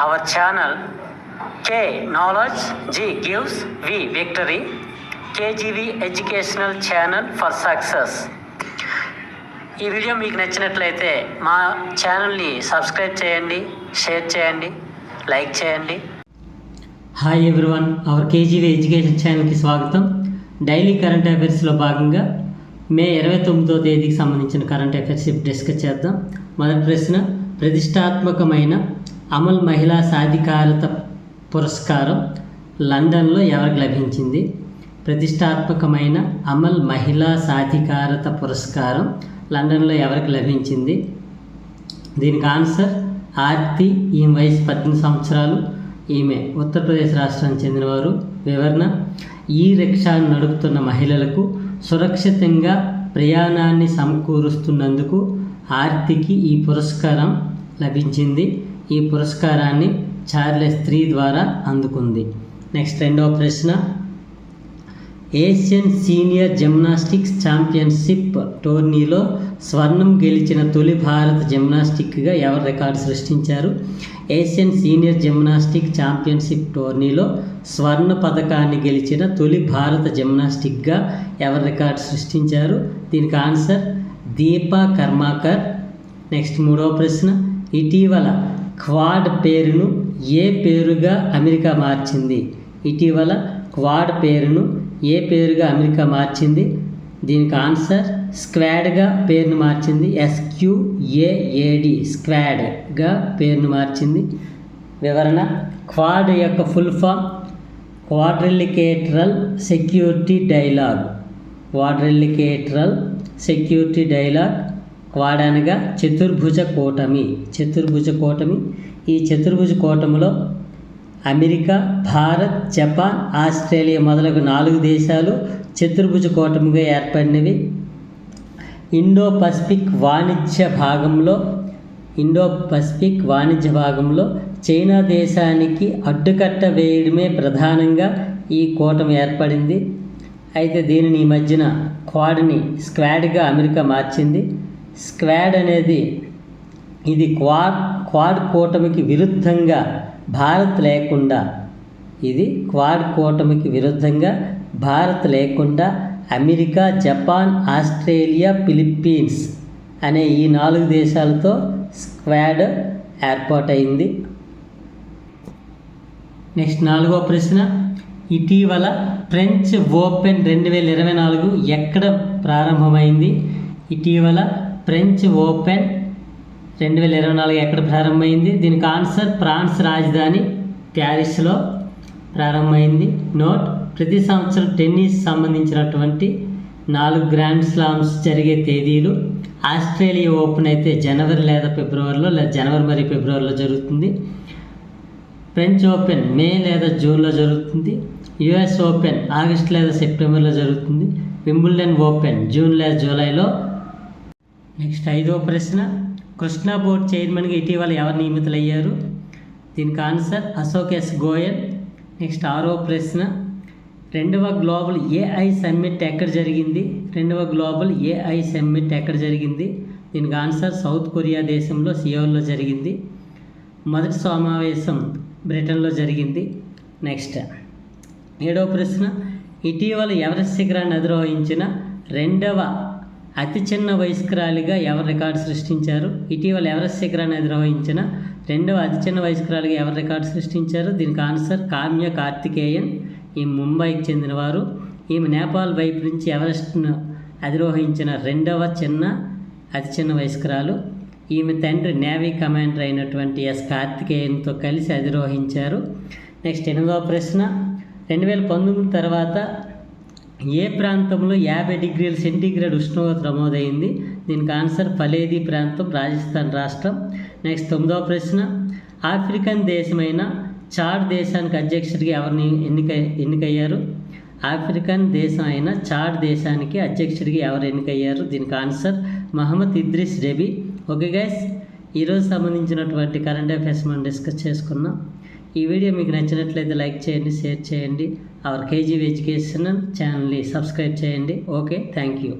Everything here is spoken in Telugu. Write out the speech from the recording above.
our channel K Knowledge G gives V Victory, KGV Educational Channel for Success. ఈ వీడియో మీకు నచ్చినట్లయితే మా ఛానల్ని సబ్స్క్రైబ్ చేయండి, షేర్ చేయండి, లైక్ చేయండి. Hi everyone, hour KGV education ఛానల్కి స్వాగతం. డైలీ కరెంట్ అఫైర్స్లో భాగంగా మే 29వ తేదీకి సంబంధించిన కరెంట్ అఫైర్స్ డిస్కస్ చేద్దాం. మొదటి ప్రశ్న, ప్రతిష్టాత్మకమైన అమల్ మహిళా సాధికారత పురస్కారం లండన్లో ఎవరికి లభించింది? ప్రతిష్టాత్మకమైన అమల్ మహిళా సాధికారత పురస్కారం లండన్లో ఎవరికి లభించింది? దీనికి ఆన్సర్ ఆర్తి. ఈమె వయసు 18 సంవత్సరాలు. ఈమె ఉత్తరప్రదేశ్ రాష్ట్రానికి చెందినవారు. వివరణ: ఈ రిక్షాను నడుపుతున్న మహిళలకు సురక్షితంగా ప్రయాణాన్ని సమకూరుస్తున్నందుకు ఆర్తికి ఈ పురస్కారం లభించింది. ఈ పురస్కారాన్ని చార్లెస్ III ద్వారా అందుకుంది. నెక్స్ట్ రెండవ ప్రశ్న, ఏషియన్ సీనియర్ జిమ్నాస్టిక్స్ ఛాంపియన్షిప్ టోర్నీలో స్వర్ణం గెలిచిన తొలి భారత జిమ్నాస్టిక్గా ఎవరు రికార్డు సృష్టించారు? ఏషియన్ సీనియర్ జిమ్నాస్టిక్ ఛాంపియన్షిప్ టోర్నీలో స్వర్ణ పథకాన్ని గెలిచిన తొలి భారత జిమ్నాస్టిక్గా ఎవరు రికార్డు సృష్టించారు? దీనికి ఆన్సర్ దీపా కర్మాకర్. నెక్స్ట్ మూడవ ప్రశ్న, ఇటీవల క్వాడ్ పేరును ఏ పేరుగా అమెరికా మార్చింది? ఇటీవల క్వాడ్ పేరును ఏ పేరుగా అమెరికా మార్చింది? దీనికి ఆన్సర్ స్క్వాడ్గా పేరును మార్చింది. SQAAD స్క్వాడ్గా పేరును మార్చింది. వివరణ: క్వాడ్ యొక్క full form quadrilateral security dialogue. Quadrilateral security dialogue. Quad అనగా చతుర్భుజ కూటమి. చతుర్భుజ కూటమి. ఈ చతుర్భుజ కూటమిలో అమెరికా, భారత్, జపాన్, ఆస్ట్రేలియా మొదలగు 4 దేశాలు చతుర్భుజ కూటమిగా ఏర్పడినవి. ఇండో పసిఫిక్ వాణిజ్య భాగంలో చైనా దేశానికి అడ్డుకట్ట వేయడమే ప్రధానంగా ఈ కూటమి ఏర్పడింది. అయితే దీనిని ఈ మధ్యన క్వాడ్ని స్క్వాడ్గా అమెరికా మార్చింది. స్క్వాడ్ అనేది ఇది క్వాడ్ కూటమికి విరుద్ధంగా భారత్ లేకుండా అమెరికా, జపాన్, ఆస్ట్రేలియా, ఫిలిప్పీన్స్ అనే ఈ 4 దేశాలతో స్క్వాడ్ ఏర్పాటైంది. నెక్స్ట్ నాలుగో ప్రశ్న, ఇటీవల ఫ్రెంచ్ ఓపెన్ 2024 ఎక్కడ ప్రారంభమైంది? ఇటీవల ఫ్రెంచ్ ఓపెన్ 2024 ఎక్కడ ప్రారంభమైంది? దీనికి ఆన్సర్ ఫ్రాన్స్ రాజధాని ప్యారిస్లో ప్రారంభమైంది. నోట్: ప్రతి సంవత్సరం టెన్నిస్ సంబంధించినటువంటి 4 గ్రాండ్ స్లామ్స్ జరిగే తేదీలు. ఆస్ట్రేలియా ఓపెన్ అయితే జనవరి లేదా ఫిబ్రవరిలో, లేదా జనవరి మరియు ఫిబ్రవరిలో జరుగుతుంది. ఫ్రెంచ్ ఓపెన్ మే లేదా జూన్లో జరుగుతుంది. US ఓపెన్ ఆగస్ట్ లేదా సెప్టెంబర్లో జరుగుతుంది. వింబుల్డన్ ఓపెన్ జూన్ లేదా జూలైలో. నెక్స్ట్ ఐదవ ప్రశ్న, కృష్ణా బోర్డ్ చైర్మన్గా ఇటీవల ఎవరు నియమితులయ్యారు? దీనికి answer Ashok S. Goyal. Next ఆరవ ప్రశ్న, రెండవ గ్లోబల్ AI సమ్మిట్ ఎక్కడ జరిగింది? దీనికి ఆన్సర్ సౌత్ కొరియా దేశంలో సియోల్లో జరిగింది. మొదటి సమావేశం బ్రిటన్లో జరిగింది. నెక్స్ట్ ఏడవ ప్రశ్న, ఇటీవల ఎవరెస్ట్ శిఖరాన్ని అధిరోహించిన రెండవ అతి చిన్న వయస్కురాలిగా ఎవరు రికార్డు సృష్టించారు? ఇటీవల ఎవరెస్ట్ శిఖరాన్ని అధిరోహించిన రెండవ అతి చిన్న వయస్కురాలిగా ఎవరు రికార్డు సృష్టించారు? దీనికి ఆన్సర్ కామ్య కార్తికేయన్. ఈమె ముంబైకి చెందినవారు. ఈమె నేపాల్ వైపు నుంచి ఎవరెస్ట్ను అధిరోహించిన రెండవ అతి చిన్న వయస్కురాలు. ఈమె తండ్రి నేవీ కమాండర్ అయినటువంటి S. కార్తికేయన్తో కలిసి అధిరోహించారు. నెక్స్ట్ 8వ ప్రశ్న, 2019 తర్వాత ఏ ప్రాంతంలో 50 డిగ్రీల సెంటీగ్రేడ్ ఉష్ణోగ్రత నమోదైంది? దీనికి ఆన్సర్ ఫలేదీ ప్రాంతం, రాజస్థాన్ రాష్ట్రం. నెక్స్ట్ 9వ ప్రశ్న, ఆఫ్రికన్ దేశమైన చాడ్ దేశానికి అధ్యక్షుడిగా ఎవరిని ఎన్నికయ్యారు? ఆఫ్రికన్ దేశం అయిన చాడ్ దేశానికి అధ్యక్షుడిగా ఎవరు ఎన్నికయ్యారు? దీనికి answer Mahamat Idriss Deby. Okay guys, ఈరోజు సంబంధించినటువంటి కరెంట్ అఫైర్స్ మనం డిస్కస్ చేసుకున్నాం. ఈ వీడియో మీకు నచ్చినట్లయితే లైక్ చేయండి, షేర్ చేయండి. అవర్ కేజీవీ ఎడ్యుకేషన్ ఛానల్ని సబ్స్క్రైబ్ చేయండి. Okay, thank you.